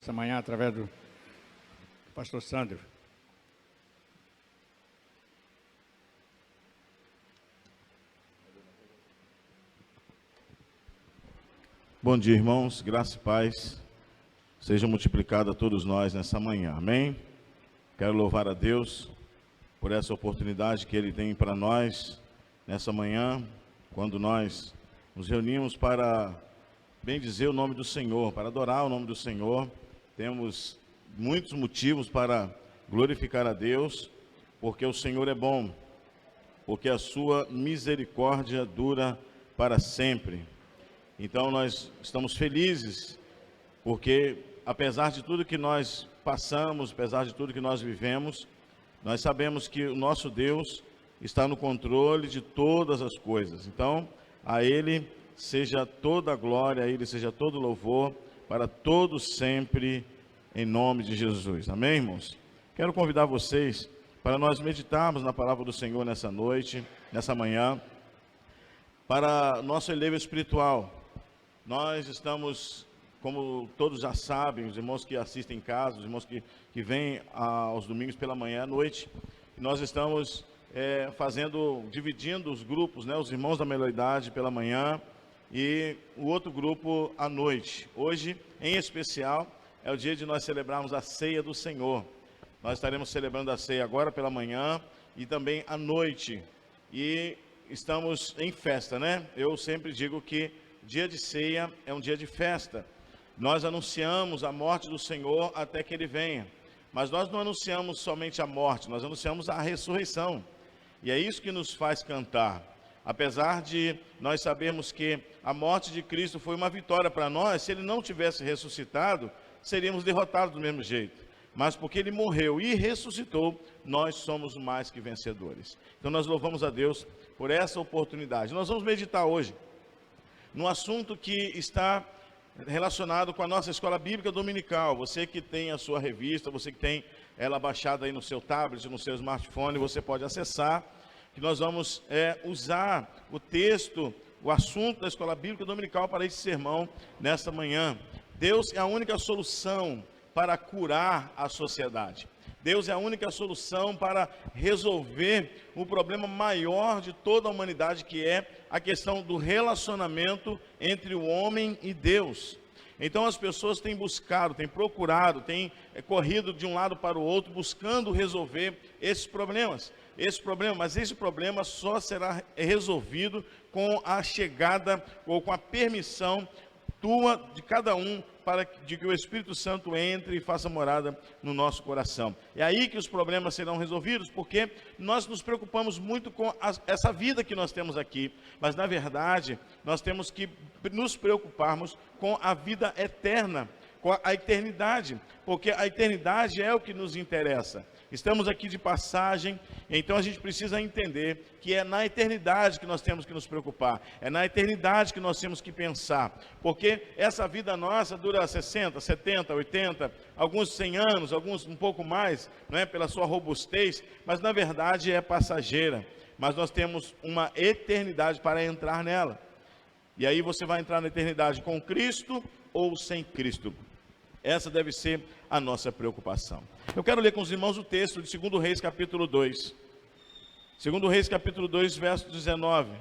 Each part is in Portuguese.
essa manhã através do pastor Sandro. Bom dia, irmãos, graça e paz seja multiplicada a todos nós nessa manhã, amém? Quero louvar a Deus por essa oportunidade que Ele tem para nós nessa manhã, quando nós nos reunimos para bendizer o nome do Senhor, para adorar o nome do Senhor. Temos muitos motivos para glorificar a Deus, porque o Senhor é bom, porque a sua misericórdia dura para sempre. Então nós estamos felizes, porque apesar de tudo que nós passamos, apesar de tudo que nós vivemos, nós sabemos que o nosso Deus está no controle de todas as coisas. Então, a Ele seja toda a glória, a Ele seja todo louvor, para todos sempre, em nome de Jesus. Amém, irmãos? Quero convidar vocês para nós meditarmos na palavra do Senhor nessa noite, nessa manhã, para nosso elevo espiritual. Nós estamos, como todos já sabem, os irmãos que assistem em casa, os irmãos que vêm aos domingos pela manhã à noite, nós estamos dividindo os grupos, né, os irmãos da melhor idade pela manhã e o outro grupo à noite. Hoje, em especial, é o dia de nós celebrarmos a ceia do Senhor. Nós estaremos celebrando a ceia agora pela manhã e também à noite. E estamos em festa, né? Eu sempre digo que dia de ceia é um dia de festa. Nós anunciamos a morte do Senhor até que Ele venha. Mas nós não anunciamos somente a morte, nós anunciamos a ressurreição. E é isso que nos faz cantar. Apesar de nós sabermos que a morte de Cristo foi uma vitória para nós, se Ele não tivesse ressuscitado, seríamos derrotados do mesmo jeito. Mas porque Ele morreu e ressuscitou, nós somos mais que vencedores. Então nós louvamos a Deus por essa oportunidade. Nós vamos meditar hoje num assunto que está relacionado com a nossa escola bíblica dominical. Você que tem a sua revista, você que tem ela baixada aí no seu tablet, no seu smartphone, você pode acessar, que nós vamos usar o texto, o assunto da escola bíblica dominical para esse sermão nesta manhã. Deus é a única solução para curar a sociedade. Deus é a única solução para resolver o problema maior de toda a humanidade, que é a questão do relacionamento entre o homem e Deus. Então as pessoas têm buscado, têm procurado, têm corrido de um lado para o outro, buscando resolver esses problemas. Mas esse problema só será resolvido com a chegada ou com a permissão tua, de cada um, para que o Espírito Santo entre e faça morada no nosso coração. É aí que os problemas serão resolvidos, porque nós nos preocupamos muito com essa vida que nós temos aqui, mas na verdade nós temos que nos preocuparmos com a vida eterna, com a eternidade, porque a eternidade é o que nos interessa. Estamos aqui de passagem, então a gente precisa entender que é na eternidade que nós temos que nos preocupar, é na eternidade que nós temos que pensar, porque essa vida nossa dura 60, 70, 80, alguns 100 anos, alguns um pouco mais, não é, pela sua robustez, mas na verdade é passageira, mas nós temos uma eternidade para entrar nela. E aí você vai entrar na eternidade com Cristo ou sem Cristo. Essa deve ser a nossa preocupação. Eu quero ler com os irmãos o texto de 2 Reis, capítulo 2. 2 Reis, capítulo 2, verso 19.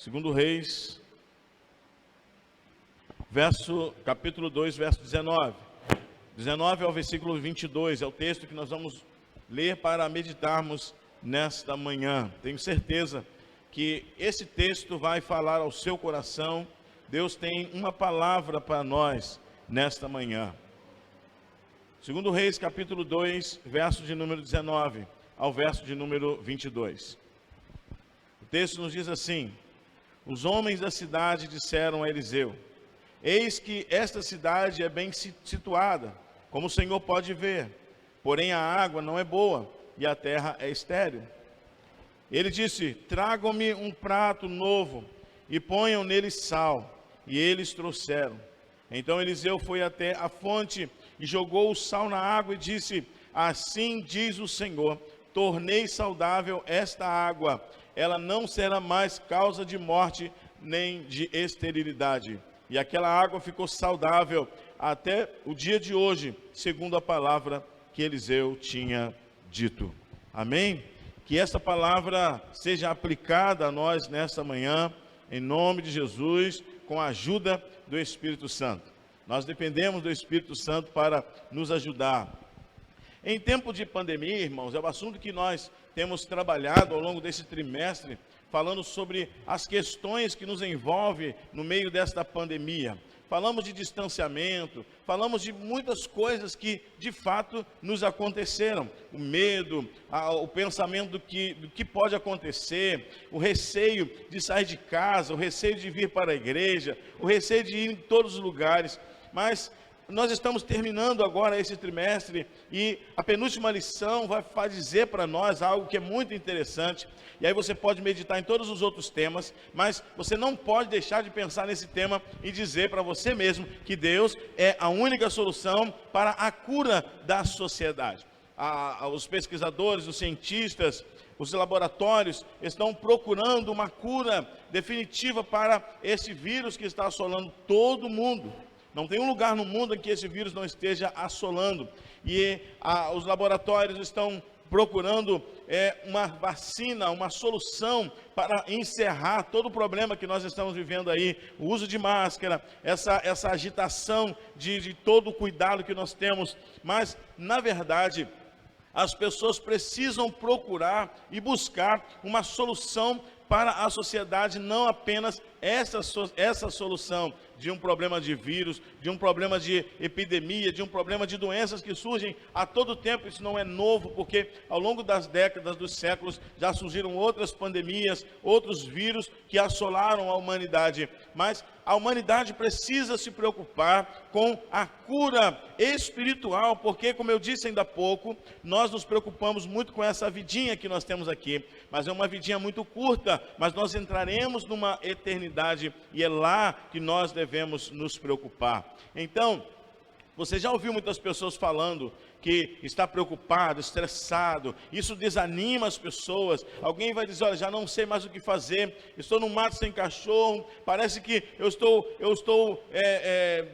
2 Reis, capítulo 2, verso 19. 19 ao versículo 22, é o texto que nós vamos ler para meditarmos nesta manhã. Tenho certeza que esse texto vai falar ao seu coração. Deus tem uma palavra para nós nesta manhã. 2 Reis, capítulo 2, verso de número 19 ao verso de número 22. O texto nos diz assim: os homens da cidade disseram a Eliseu: eis que esta cidade é bem situada, como o Senhor pode ver, porém a água não é boa e a terra é estéril. Ele disse: tragam-me um prato novo e ponham nele sal. E eles trouxeram. Então Eliseu foi até a fonte e jogou o sal na água e disse: assim diz o Senhor, tornei saudável esta água, ela não será mais causa de morte nem de esterilidade. E aquela água ficou saudável até o dia de hoje, segundo a palavra que Eliseu tinha dito. Amém? Que esta palavra seja aplicada a nós nesta manhã, em nome de Jesus, com a ajuda do Espírito Santo. Nós dependemos do Espírito Santo para nos ajudar. Em tempo de pandemia, irmãos, é o assunto que nós temos trabalhado ao longo desse trimestre, falando sobre as questões que nos envolvem no meio desta pandemia. Falamos de distanciamento, falamos de muitas coisas que de fato nos aconteceram. O medo, o pensamento do que pode acontecer, o receio de sair de casa, o receio de vir para a igreja, o receio de ir em todos os lugares. Mas nós estamos terminando agora esse trimestre e a penúltima lição vai dizer para nós algo que é muito interessante. E aí você pode meditar em todos os outros temas, mas você não pode deixar de pensar nesse tema e dizer para você mesmo que Deus é a única solução para a cura da sociedade. Os pesquisadores, os cientistas, os laboratórios estão procurando uma cura definitiva para esse vírus que está assolando todo o mundo. Não tem um lugar no mundo em que esse vírus não esteja assolando. E os laboratórios estão procurando uma vacina, uma solução para encerrar todo o problema que nós estamos vivendo aí. O uso de máscara, essa agitação de todo o cuidado que nós temos. Mas, na verdade, as pessoas precisam procurar e buscar uma solução para a sociedade, não apenas essa solução de um problema de vírus, de um problema de epidemia, de um problema de doenças que surgem a todo tempo. Isso não é novo, porque ao longo das décadas, dos séculos, já surgiram outras pandemias, outros vírus que assolaram a humanidade. Mas a humanidade precisa se preocupar com a cura espiritual, porque, como eu disse ainda há pouco, nós nos preocupamos muito com essa vidinha que nós temos aqui, mas é uma vidinha muito curta, mas nós entraremos numa eternidade e é lá que nós devemos nos preocupar. Então, você já ouviu muitas pessoas falando que está preocupado, estressado, isso desanima as pessoas. Alguém vai dizer: olha, já não sei mais o que fazer, estou no mato sem cachorro, parece que eu estou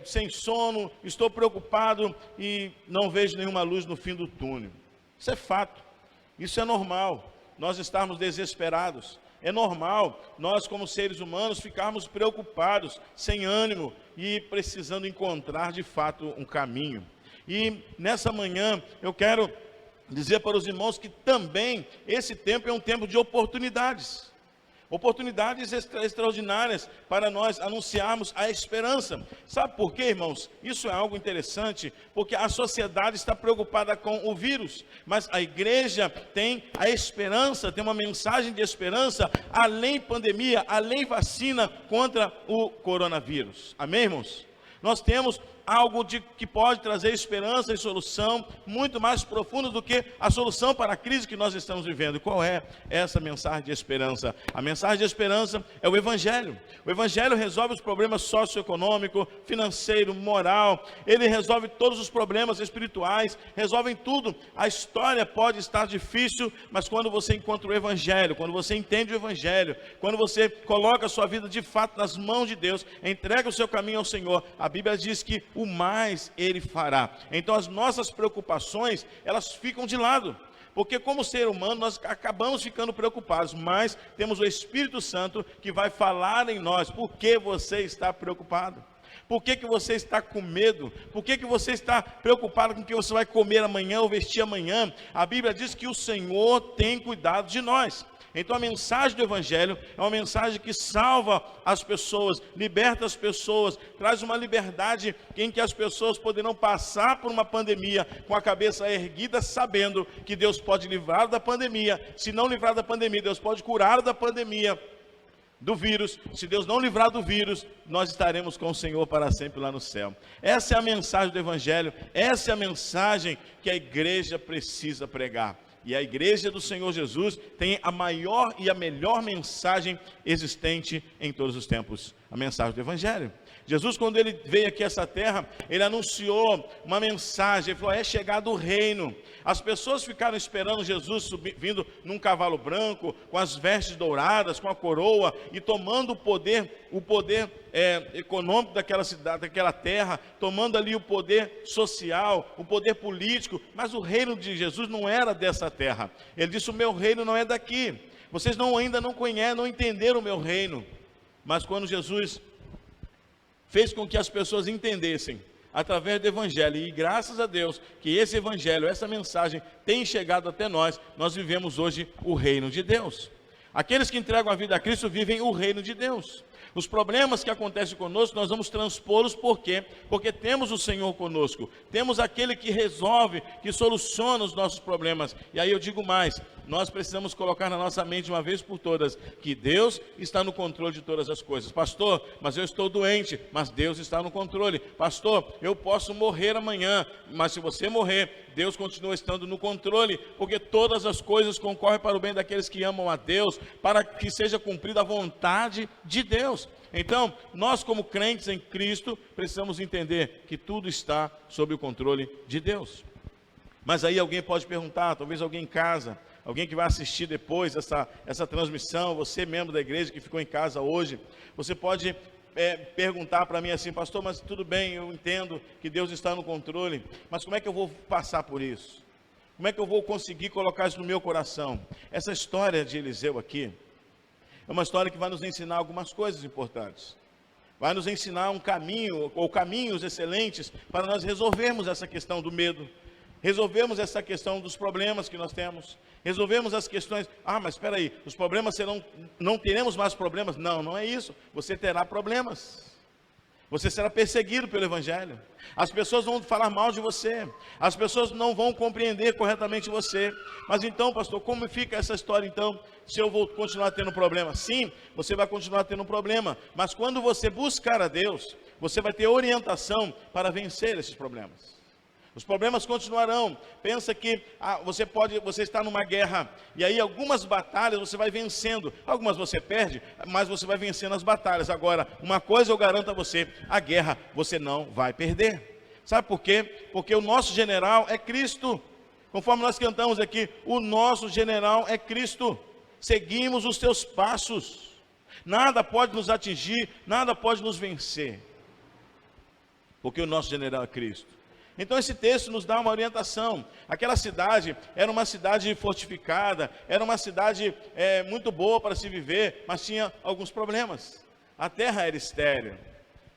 sem sono, estou preocupado e não vejo nenhuma luz no fim do túnel. Isso é fato, isso é normal, nós estarmos desesperados. É normal nós, como seres humanos, ficarmos preocupados, sem ânimo e precisando encontrar de fato um caminho. E nessa manhã eu quero dizer para os irmãos que também esse tempo é um tempo de oportunidades. Oportunidades extraordinárias para nós anunciarmos a esperança. Sabe por quê, irmãos? Isso é algo interessante, porque a sociedade está preocupada com o vírus, mas a igreja tem a esperança, tem uma mensagem de esperança, além pandemia, além vacina contra o coronavírus. Amém, irmãos? Nós temos algo que pode trazer esperança e solução muito mais profunda do que a solução para a crise que nós estamos vivendo. Qual é essa mensagem de esperança? A mensagem de esperança é o Evangelho. O Evangelho resolve os problemas socioeconômico, financeiro, moral. Ele resolve todos os problemas espirituais, resolve tudo. A história pode estar difícil, mas quando você encontra o Evangelho, quando você entende o Evangelho, quando você coloca a sua vida de fato nas mãos de Deus, entrega o seu caminho ao Senhor, a Bíblia diz que o mais Ele fará. Então as nossas preocupações, elas ficam de lado, porque como ser humano nós acabamos ficando preocupados, mas temos o Espírito Santo que vai falar em nós. Por que você está preocupado? Por que você está com medo? Por que você está preocupado com o que você vai comer amanhã ou vestir amanhã? A Bíblia diz que o Senhor tem cuidado de nós. Então a mensagem do Evangelho é uma mensagem que salva as pessoas, liberta as pessoas, traz uma liberdade em que as pessoas poderão passar por uma pandemia com a cabeça erguida, sabendo que Deus pode livrar da pandemia. Se não livrar da pandemia, Deus pode curar da pandemia, do vírus. Se Deus não livrar do vírus, nós estaremos com o Senhor para sempre lá no céu. Essa é a mensagem do Evangelho, essa é a mensagem que a igreja precisa pregar. E a igreja do Senhor Jesus tem a maior e a melhor mensagem existente em todos os tempos, a mensagem do Evangelho. Jesus, quando ele veio aqui a essa terra, ele anunciou uma mensagem, ele falou, é chegado o reino. As pessoas ficaram esperando Jesus vindo num cavalo branco, com as vestes douradas, com a coroa, e tomando o poder econômico daquela cidade, daquela terra, tomando ali o poder social, o poder político, mas o reino de Jesus não era dessa terra. Ele disse, o meu reino não é daqui, vocês ainda não conhecem, não entenderam o meu reino. Mas quando Jesus fez com que as pessoas entendessem, através do Evangelho, e graças a Deus que esse Evangelho, essa mensagem tem chegado até nós, nós vivemos hoje o reino de Deus. Aqueles que entregam a vida a Cristo vivem o reino de Deus. Os problemas que acontecem conosco, nós vamos transpô-los, por quê? Porque temos o Senhor conosco, temos aquele que resolve, que soluciona os nossos problemas. E aí eu digo mais, nós precisamos colocar na nossa mente uma vez por todas, que Deus está no controle de todas as coisas. Pastor, mas eu estou doente, mas Deus está no controle. Pastor, eu posso morrer amanhã, mas se você morrer, Deus continua estando no controle, porque todas as coisas concorrem para o bem daqueles que amam a Deus, para que seja cumprida a vontade de Deus. Então, nós como crentes em Cristo, precisamos entender que tudo está sob o controle de Deus. Mas aí alguém pode perguntar, talvez alguém em casa, alguém que vai assistir depois essa transmissão, você membro da igreja que ficou em casa hoje, você pode perguntar para mim assim, pastor, mas tudo bem, eu entendo que Deus está no controle, mas como é que eu vou passar por isso? Como é que eu vou conseguir colocar isso no meu coração? Essa história de Eliseu aqui, é uma história que vai nos ensinar algumas coisas importantes. Vai nos ensinar um caminho, ou caminhos excelentes, para nós resolvermos essa questão do medo, resolvermos essa questão dos problemas que nós temos, resolvemos as questões, mas espera aí, os problemas não teremos mais problemas? Não, não é isso, você terá problemas, você será perseguido pelo Evangelho, as pessoas vão falar mal de você, as pessoas não vão compreender corretamente você, mas então, pastor, como fica essa história então, se eu vou continuar tendo problema? Sim, você vai continuar tendo problema, mas quando você buscar a Deus, você vai ter orientação para vencer esses problemas. Os problemas continuarão. Pensa que você está numa guerra, e aí algumas batalhas você vai vencendo, algumas você perde, mas você vai vencendo as batalhas. Agora, uma coisa eu garanto a você, a guerra você não vai perder. Sabe por quê? Porque o nosso general é Cristo. Conforme nós cantamos aqui, o nosso general é Cristo. Seguimos os teus passos. Nada pode nos atingir, nada pode nos vencer. Porque o nosso general é Cristo. Então esse texto nos dá uma orientação. Aquela cidade era uma cidade fortificada, era uma cidade muito boa para se viver, mas tinha alguns problemas. A terra era estéril,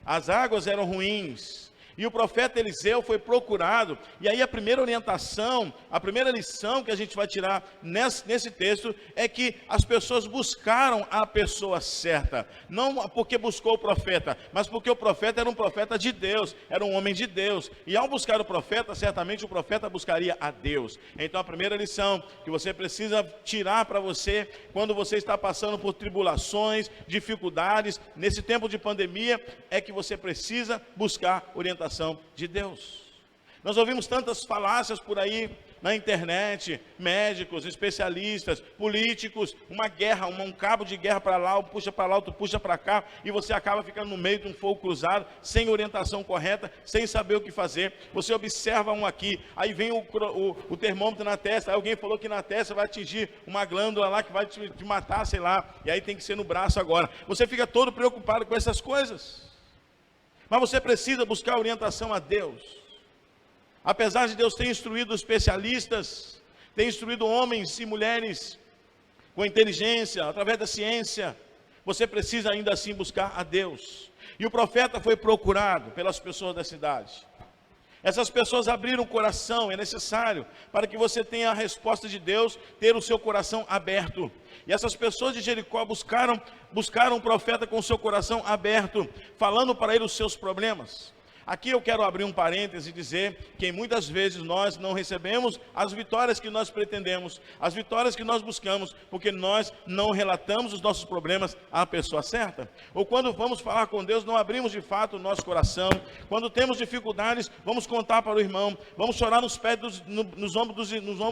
as águas eram ruins, e o profeta Eliseu foi procurado. E aí a primeira orientação, a primeira lição que a gente vai tirar nesse texto é que as pessoas buscaram a pessoa certa, não porque buscou o profeta, mas porque o profeta era um profeta de Deus, era um homem de Deus, e ao buscar o profeta, certamente o profeta buscaria a Deus. Então a primeira lição que você precisa tirar para você, quando você está passando por tribulações, dificuldades, nesse tempo de pandemia, é que você precisa buscar orientação de Deus. Nós ouvimos tantas falácias por aí na internet, médicos, especialistas, políticos, uma guerra, um cabo de guerra para lá, puxa para lá, outro puxa para cá, e você acaba ficando no meio de um fogo cruzado, sem orientação correta, sem saber o que fazer. Você observa um aqui, aí vem o termômetro na testa, aí alguém falou que na testa vai atingir uma glândula lá que vai te matar, sei lá, e aí tem que ser no braço agora. Você fica todo preocupado com essas coisas. Mas você precisa buscar orientação a Deus. Apesar de Deus ter instruído especialistas, ter instruído homens e mulheres com inteligência, através da ciência, você precisa ainda assim buscar a Deus. E o profeta foi procurado pelas pessoas da cidade. Essas pessoas abriram o coração, é necessário, para que você tenha a resposta de Deus, ter o seu coração aberto. E essas pessoas de Jericó buscaram um profeta com o seu coração aberto, falando para ele os seus problemas. Aqui eu quero abrir um parêntese e dizer que muitas vezes nós não recebemos as vitórias que nós pretendemos, as vitórias que nós buscamos, porque nós não relatamos os nossos problemas à pessoa certa. Ou quando vamos falar com Deus, não abrimos de fato o nosso coração. Quando temos dificuldades, vamos contar para o irmão, vamos chorar nos pés nos ombros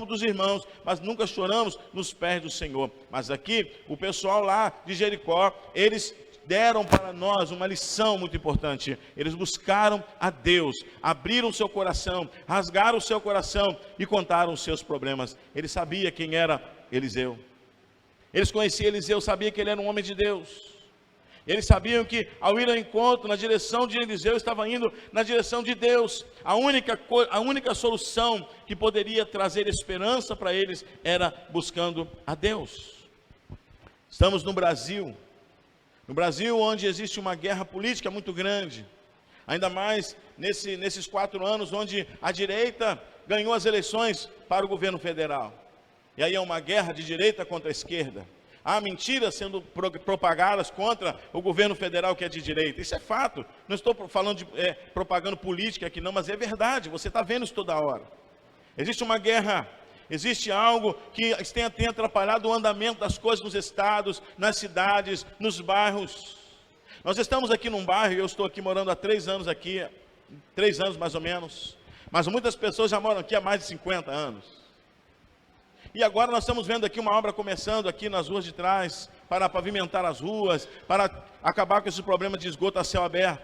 dos irmãos, mas nunca choramos nos pés do Senhor. Mas aqui, o pessoal lá de Jericó, eles deram para nós uma lição muito importante. Eles buscaram a Deus, abriram seu coração, rasgaram o seu coração e contaram os seus problemas. Ele sabia quem era Eliseu. Eles conheciam Eliseu, sabiam que ele era um homem de Deus. Eles sabiam que ao ir ao encontro, na direção de Eliseu, estava indo na direção de Deus. A única solução que poderia trazer esperança para eles era buscando a Deus. Estamos no Brasil onde existe uma guerra política muito grande. Ainda mais nesses 4 anos onde a direita ganhou as eleições para o governo federal. E aí é uma guerra de direita contra a esquerda. Há mentiras sendo propagadas contra o governo federal que é de direita. Isso é fato. Não estou falando de propaganda política aqui não, mas é verdade. Você está vendo isso toda hora. Existe uma guerra, existe algo que tem atrapalhado o andamento das coisas nos estados, nas cidades, nos bairros. Nós estamos aqui num bairro, eu estou aqui morando há 3 anos aqui, 3 anos mais ou menos. Mas muitas pessoas já moram aqui há mais de 50 anos. E agora nós estamos vendo aqui uma obra começando aqui nas ruas de trás, para pavimentar as ruas, para acabar com esse problema de esgoto a céu aberto.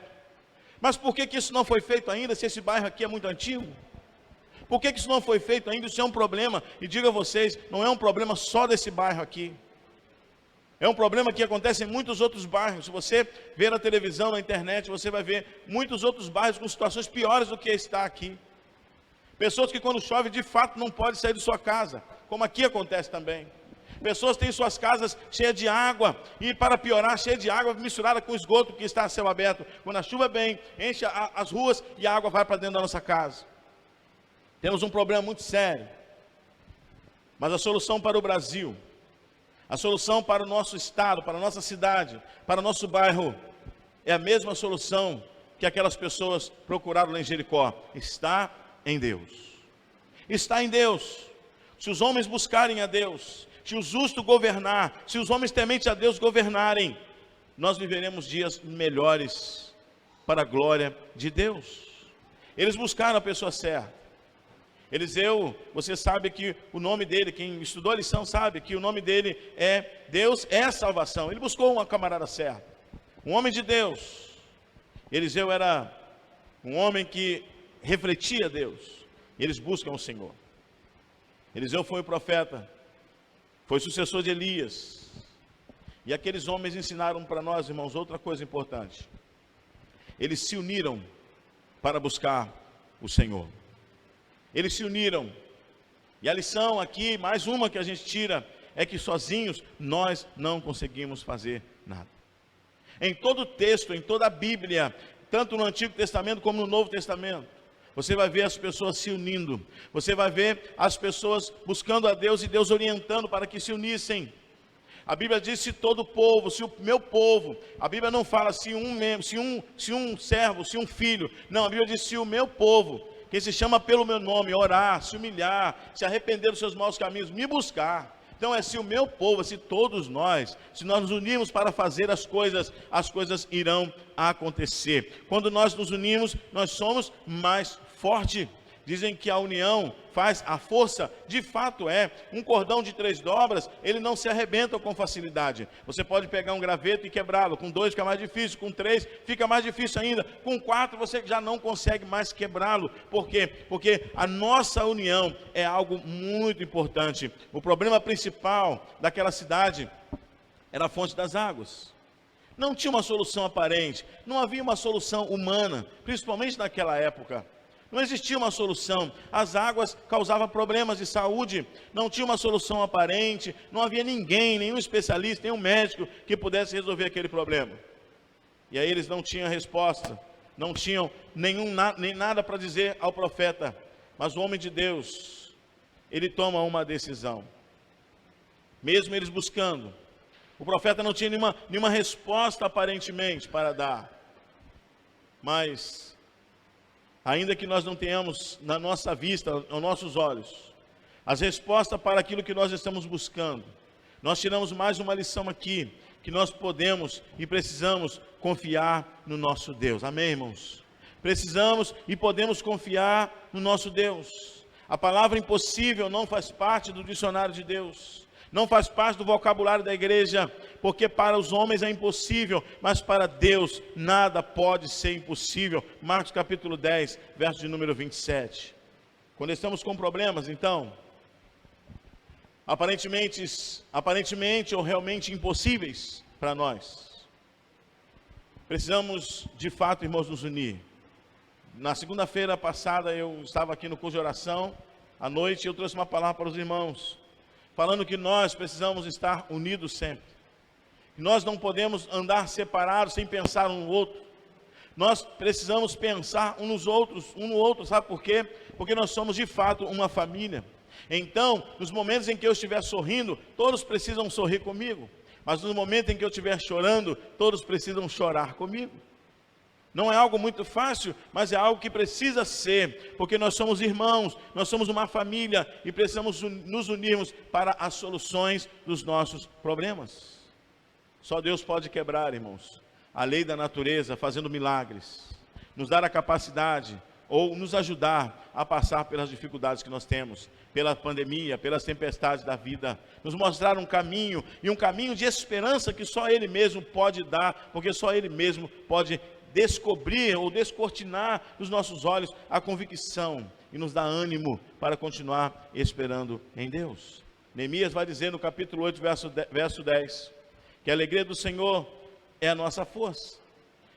Mas por que isso não foi feito ainda, se esse bairro aqui é muito antigo? Por que isso não foi feito ainda? Isso é um problema, e digo a vocês, não é um problema só desse bairro aqui. É um problema que acontece em muitos outros bairros. Se você ver na televisão, na internet, você vai ver muitos outros bairros com situações piores do que está aqui. Pessoas que quando chove, de fato, não podem sair de sua casa, como aqui acontece também. Pessoas têm suas casas cheias de água, e para piorar, cheia de água misturada com esgoto que está a céu aberto. Quando a chuva vem, enche as ruas e a água vai para dentro da nossa casa. Temos um problema muito sério. Mas a solução para o Brasil, a solução para o nosso estado, para a nossa cidade, para o nosso bairro, é a mesma solução que aquelas pessoas procuraram lá em Jericó. Está em Deus. Está em Deus. Se os homens buscarem a Deus, se o justo governar, se os homens tementes a Deus governarem, nós viveremos dias melhores para a glória de Deus. Eles buscaram a pessoa certa. Eliseu, você sabe que o nome dele, quem estudou a lição sabe que o nome dele é Deus é a salvação. Ele buscou uma camarada certa, um homem de Deus. Eliseu era um homem que refletia Deus. Eles buscam o Senhor. Eliseu foi o profeta, foi sucessor de Elias. E aqueles homens ensinaram para nós, irmãos, outra coisa importante. Eles se uniram para buscar o Senhor. Eles se uniram. E a lição aqui, mais uma que a gente tira, é que sozinhos nós não conseguimos fazer nada. Em todo o texto, em toda a Bíblia, tanto no Antigo Testamento como no Novo Testamento, você vai ver as pessoas se unindo. Você vai ver as pessoas buscando a Deus e Deus orientando para que se unissem. A Bíblia diz: se todo o povo, se o meu povo. A Bíblia não fala se um membro, se um servo, se um filho. Não, a Bíblia diz: se o meu povo, que se chama pelo meu nome, orar, se humilhar, se arrepender dos seus maus caminhos, me buscar. Então se o meu povo, se todos nós, se nós nos unirmos para fazer as coisas irão acontecer. Quando nós nos unimos, nós somos mais fortes. Dizem que a união faz a força. De fato é. Um cordão de 3 dobras, ele não se arrebenta com facilidade. Você pode pegar um graveto e quebrá-lo. Com 2 fica mais difícil, com 3 fica mais difícil ainda. Com 4 você já não consegue mais quebrá-lo. Por quê? Porque a nossa união é algo muito importante. O problema principal daquela cidade era a fonte das águas. Não tinha uma solução aparente. Não havia uma solução humana, principalmente naquela época. Não existia uma solução. As águas causavam problemas de saúde. Não tinha uma solução aparente. Não havia ninguém, nenhum especialista, nenhum médico que pudesse resolver aquele problema. E aí eles não tinham resposta. Não tinham nem nada para dizer ao profeta. Mas o homem de Deus, ele toma uma decisão. Mesmo eles buscando. O profeta não tinha nenhuma resposta aparentemente para dar. Mas ainda que nós não tenhamos na nossa vista, aos nossos olhos, as respostas para aquilo que nós estamos buscando, nós tiramos mais uma lição aqui, que nós podemos e precisamos confiar no nosso Deus. Amém, irmãos? Precisamos e podemos confiar no nosso Deus. A palavra impossível não faz parte do dicionário de Deus. Não faz parte do vocabulário da igreja, porque para os homens é impossível, mas para Deus nada pode ser impossível. Marcos capítulo 10, verso de número 27. Quando estamos com problemas, então, aparentemente ou realmente impossíveis para nós, precisamos de fato, irmãos, nos unir. Na segunda-feira passada eu estava aqui no curso de oração, à noite eu trouxe uma palavra para os irmãos, falando que nós precisamos estar unidos sempre. Nós não podemos andar separados sem pensar um no outro. Nós precisamos pensar um no outro, sabe por quê? Porque nós somos de fato uma família. Então, nos momentos em que eu estiver sorrindo, todos precisam sorrir comigo. Mas no momento em que eu estiver chorando, todos precisam chorar comigo. Não é algo muito fácil, mas é algo que precisa ser, porque nós somos irmãos, nós somos uma família e precisamos nos unirmos para as soluções dos nossos problemas. Só Deus pode quebrar, irmãos, a lei da natureza, fazendo milagres, nos dar a capacidade ou nos ajudar a passar pelas dificuldades que nós temos, pela pandemia, pelas tempestades da vida, nos mostrar um caminho, e um caminho de esperança que só Ele mesmo pode dar, porque só Ele mesmo pode descobrir ou descortinar nos nossos olhos a convicção e nos dar ânimo para continuar esperando em Deus. Neemias vai dizer no capítulo 8, verso 10, que a alegria do Senhor é a nossa força.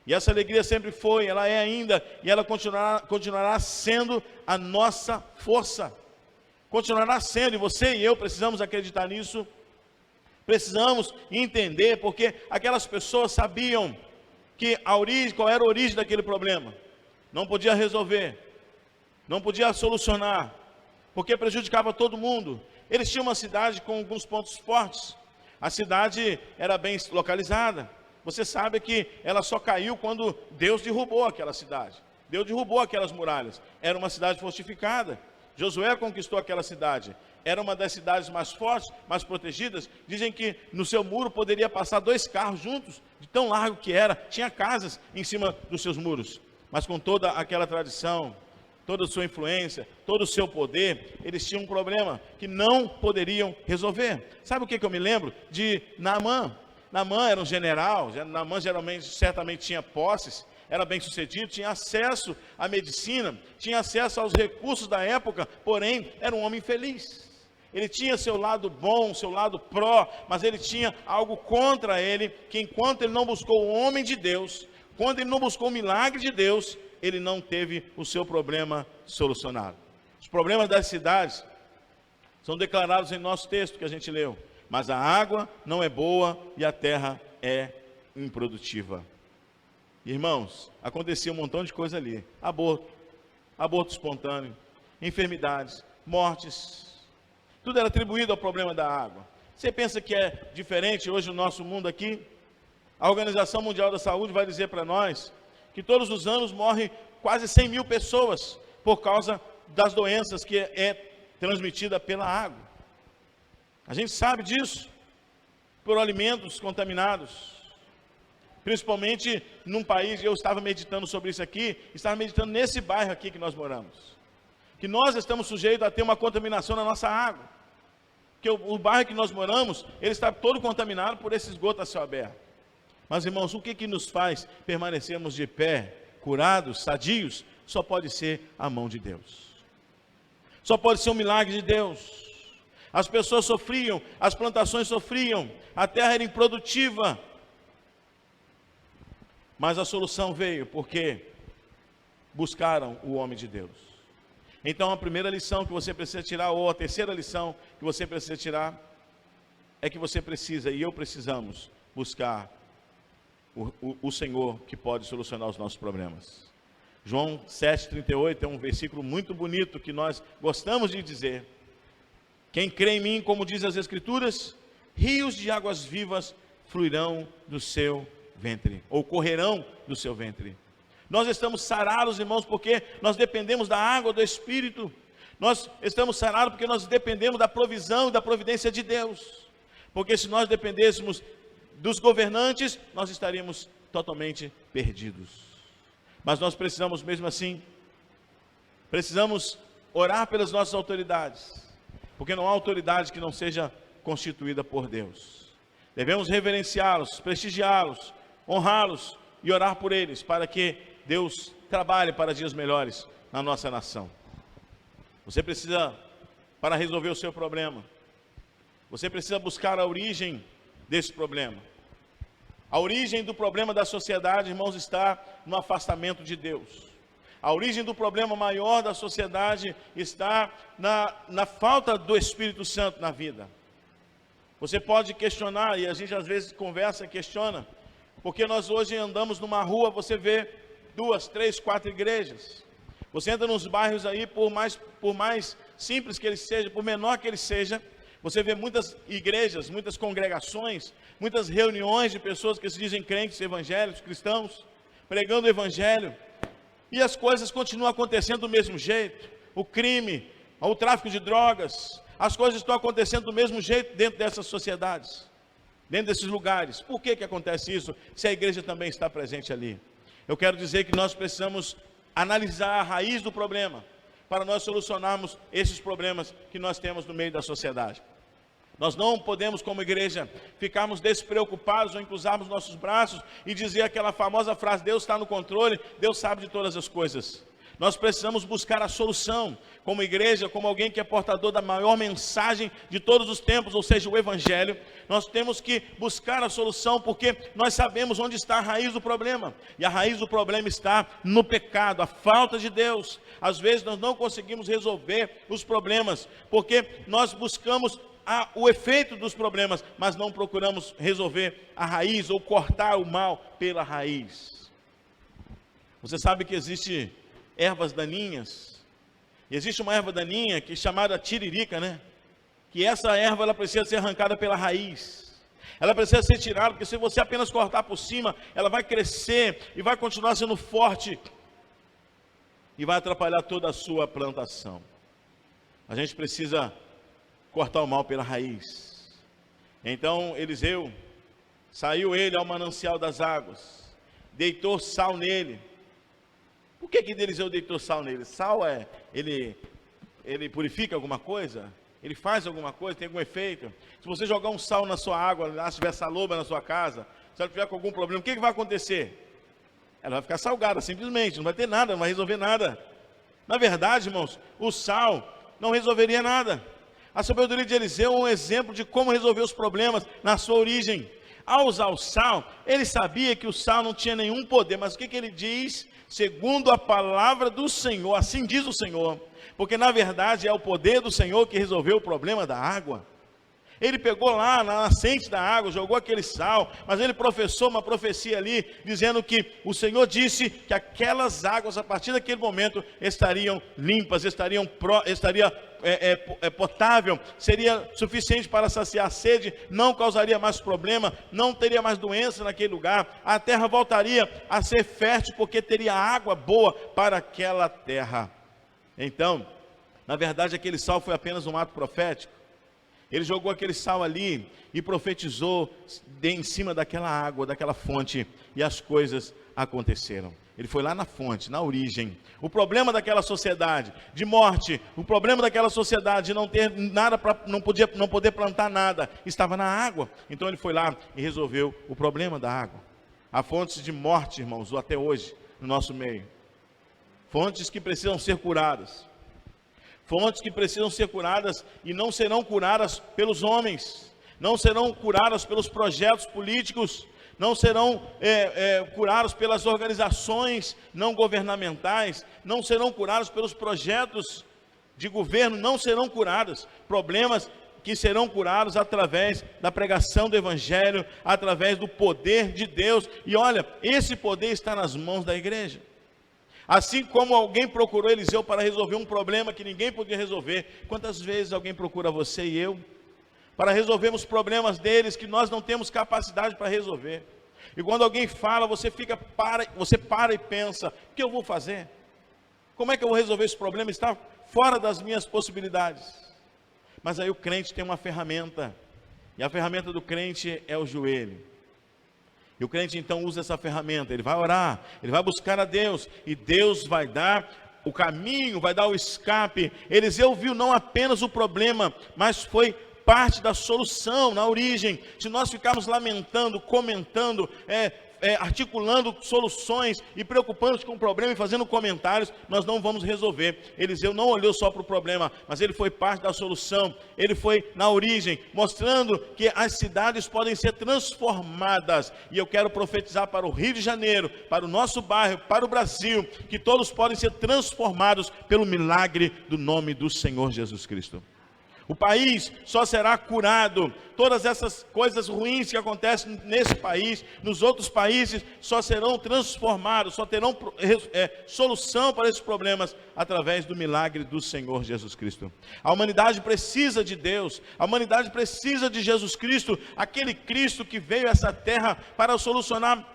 E essa alegria sempre foi, ela é ainda, e ela continuará sendo a nossa força. Continuará sendo, e você e eu precisamos acreditar nisso, precisamos entender, porque aquelas pessoas sabiam que qual era a origem daquele problema. Não podia resolver, não podia solucionar, porque prejudicava todo mundo. Eles tinham uma cidade com alguns pontos fortes. A cidade era bem localizada. Você sabe que ela só caiu quando Deus derrubou aquela cidade. Deus derrubou aquelas muralhas. Era uma cidade fortificada. Josué conquistou aquela cidade. Era uma das cidades mais fortes, mais protegidas. Dizem que no seu muro poderia passar 2 carros juntos, de tão largo que era. Tinha casas em cima dos seus muros. Mas com toda aquela tradição, toda a sua influência, todo o seu poder, eles tinham um problema que não poderiam resolver. Sabe o que eu me lembro? De Naamã. Naamã era um general. Naamã certamente tinha posses, era bem sucedido, tinha acesso à medicina, tinha acesso aos recursos da época, porém era um homem feliz. Ele tinha seu lado bom, seu lado pró, mas ele tinha algo contra ele, que enquanto ele não buscou o homem de Deus, quando ele não buscou o milagre de Deus, ele não teve o seu problema solucionado. Os problemas das cidades são declarados em nosso texto que a gente leu. Mas a água não é boa e a terra é improdutiva. Irmãos, acontecia um montão de coisa ali. Aborto espontâneo, enfermidades, mortes. Tudo era atribuído ao problema da água. Você pensa que é diferente hoje no nosso mundo aqui? A Organização Mundial da Saúde vai dizer para nós que todos os anos morrem quase 100 mil pessoas por causa das doenças que é transmitida pela água. A gente sabe disso, por alimentos contaminados. Principalmente num país, eu estava meditando sobre isso aqui, estava meditando nesse bairro aqui que nós moramos. Que nós estamos sujeitos a ter uma contaminação na nossa água. Que o bairro que nós moramos, ele está todo contaminado por esse esgoto a céu aberto. Mas irmãos, o que nos faz permanecermos de pé, curados, sadios? Só pode ser a mão de Deus. Só pode ser um milagre de Deus. As pessoas sofriam, as plantações sofriam, a terra era improdutiva. Mas a solução veio porque buscaram o homem de Deus. Então a primeira lição que você precisa tirar, ou a terceira lição que você precisa tirar, é que você precisa, e eu precisamos, buscar o Senhor que pode solucionar os nossos problemas. João 7,38 é um versículo muito bonito que nós gostamos de dizer. Quem crê em mim, como diz as Escrituras, rios de águas vivas fluirão do seu ventre, ou correrão do seu ventre. Nós estamos sarados, irmãos, porque nós dependemos da água do Espírito. Nós estamos sarados porque nós dependemos da provisão e da providência de Deus. Porque se nós dependêssemos dos governantes, nós estaríamos totalmente perdidos. Mas nós precisamos mesmo assim, precisamos orar pelas nossas autoridades. Porque não há autoridade que não seja constituída por Deus. Devemos reverenciá-los, prestigiá-los, honrá-los e orar por eles, para que Deus trabalhe para dias melhores na nossa nação. Você precisa, para resolver o seu problema, você precisa buscar a origem desse problema. A origem do problema da sociedade, irmãos, está no afastamento de Deus. A origem do problema maior da sociedade está na falta do Espírito Santo na vida. Você pode questionar, e a gente às vezes conversa e questiona, porque nós hoje andamos numa rua, você vê 2, 3, 4 igrejas. Você entra nos bairros aí, por mais simples que ele seja, por menor que ele seja, você vê muitas igrejas, muitas congregações, muitas reuniões de pessoas que se dizem crentes, evangélicos, cristãos, pregando o evangelho, e as coisas continuam acontecendo do mesmo jeito. O crime, o tráfico de drogas, as coisas estão acontecendo do mesmo jeito dentro dessas sociedades, dentro desses lugares. Por que acontece isso, se a igreja também está presente ali? Eu quero dizer que nós precisamos analisar a raiz do problema, para nós solucionarmos esses problemas que nós temos no meio da sociedade. Nós não podemos, como igreja, ficarmos despreocupados ou encruzarmos nossos braços e dizer aquela famosa frase: Deus está no controle, Deus sabe de todas as coisas. Nós precisamos buscar a solução, como igreja, como alguém que é portador da maior mensagem de todos os tempos, ou seja, o Evangelho. Nós temos que buscar a solução, porque nós sabemos onde está a raiz do problema. E a raiz do problema está no pecado, a falta de Deus. Às vezes nós não conseguimos resolver os problemas, porque nós buscamos o efeito dos problemas, mas não procuramos resolver a raiz, ou cortar o mal pela raiz. Você sabe que existe ervas daninhas. Existe uma erva daninha que é chamada tiririca, né? Que essa erva, ela precisa ser arrancada pela raiz. Ela precisa ser tirada, porque se você apenas cortar por cima, ela vai crescer e vai continuar sendo forte e vai atrapalhar toda a sua plantação. A gente precisa cortar o mal pela raiz. Então Eliseu saiu ele ao manancial das águas, deitou sal nele. Por que Eliseu deitou sal nele? Sal ele purifica alguma coisa? Ele faz alguma coisa? Tem algum efeito? Se você jogar um sal na sua água, se tiver saloba na sua casa, se ela tiver com algum problema, o que vai acontecer? Ela vai ficar salgada, simplesmente, não vai ter nada, não vai resolver nada. Na verdade, irmãos, o sal não resolveria nada. A sabedoria de Eliseu é um exemplo de como resolver os problemas na sua origem. Ao usar o sal, ele sabia que o sal não tinha nenhum poder, mas o que ele diz? Segundo a palavra do Senhor, assim diz o Senhor, porque na verdade é o poder do Senhor que resolveu o problema da água. Ele pegou lá na nascente da água, jogou aquele sal, mas ele professou uma profecia ali, dizendo que o Senhor disse que aquelas águas, a partir daquele momento, estariam limpas, estaria potável, seria suficiente para saciar a sede, não causaria mais problema, não teria mais doença naquele lugar, a terra voltaria a ser fértil, porque teria água boa para aquela terra. Então, na verdade, aquele sal foi apenas um ato profético. Ele jogou aquele sal ali e profetizou em cima daquela água, daquela fonte, e as coisas aconteceram. Ele foi lá na fonte, na origem. O problema daquela sociedade de morte, o problema daquela sociedade de não ter nada, não poder plantar nada, estava na água. Então ele foi lá e resolveu o problema da água. Há fontes de morte, irmãos, até hoje, no nosso meio. Fontes que precisam ser curadas. Fontes que precisam ser curadas e não serão curadas pelos homens, não serão curadas pelos projetos políticos, não serão curadas pelas organizações não governamentais, não serão curadas pelos projetos de governo, não serão curadas. Problemas que serão curados através da pregação do Evangelho, através do poder de Deus. E olha, esse poder está nas mãos da igreja. Assim como alguém procurou Eliseu para resolver um problema que ninguém podia resolver, quantas vezes alguém procura você e eu para resolvermos problemas deles que nós não temos capacidade para resolver? E quando alguém fala, você para e pensa: o que eu vou fazer? Como é que eu vou resolver esse problema? Está fora das minhas possibilidades. Mas aí o crente tem uma ferramenta, e a ferramenta do crente é o joelho. E o crente então usa essa ferramenta, ele vai orar, ele vai buscar a Deus, e Deus vai dar o caminho, vai dar o escape. Eliseu viu não apenas o problema, mas foi parte da solução na origem. Se nós ficarmos lamentando, comentando, articulando soluções e preocupando-nos com o problema e fazendo comentários, nós não vamos resolver. Eliseu não olhou só para o problema, mas ele foi parte da solução. Ele foi na origem, mostrando que as cidades podem ser transformadas. E eu quero profetizar para o Rio de Janeiro, para o nosso bairro, para o Brasil, que todos podem ser transformados pelo milagre do nome do Senhor Jesus Cristo. O país só será curado. Todas essas coisas ruins que acontecem nesse país, nos outros países, só serão transformados, só terão solução para esses problemas através do milagre do Senhor Jesus Cristo. A humanidade precisa de Deus, a humanidade precisa de Jesus Cristo, aquele Cristo que veio a essa terra para solucionar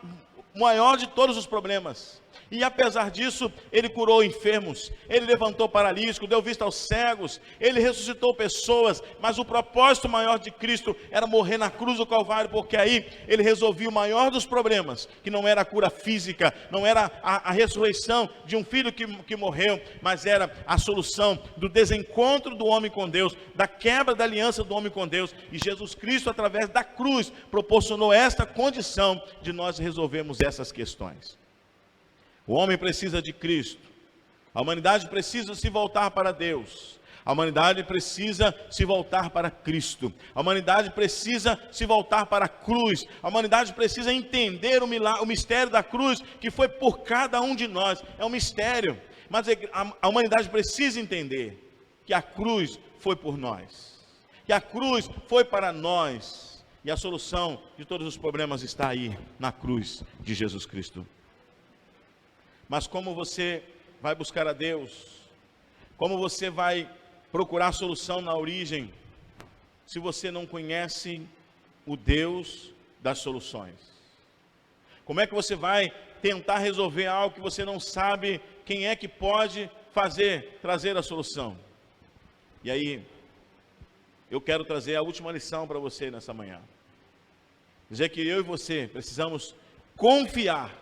o maior de todos os problemas. E apesar disso, ele curou enfermos, ele levantou paralíticos, deu vista aos cegos, ele ressuscitou pessoas, mas o propósito maior de Cristo era morrer na cruz do Calvário, porque aí ele resolvia o maior dos problemas, que não era a cura física, não era a ressurreição de um filho que morreu, mas era a solução do desencontro do homem com Deus, da quebra da aliança do homem com Deus. E Jesus Cristo, através da cruz, proporcionou esta condição de nós resolvermos essas questões. O homem precisa de Cristo, a humanidade precisa se voltar para Deus, a humanidade precisa se voltar para Cristo, a humanidade precisa se voltar para a cruz, a humanidade precisa entender o mistério da cruz, que foi por cada um de nós. É um mistério, mas a humanidade precisa entender que a cruz foi por nós, que a cruz foi para nós, e a solução de todos os problemas está aí, na cruz de Jesus Cristo. Mas como você vai buscar a Deus? Como você vai procurar solução na origem, se você não conhece o Deus das soluções? Como é que você vai tentar resolver algo que você não sabe quem é que pode trazer a solução? E aí, eu quero trazer a última lição para você nessa manhã. Dizer que eu e você precisamos confiar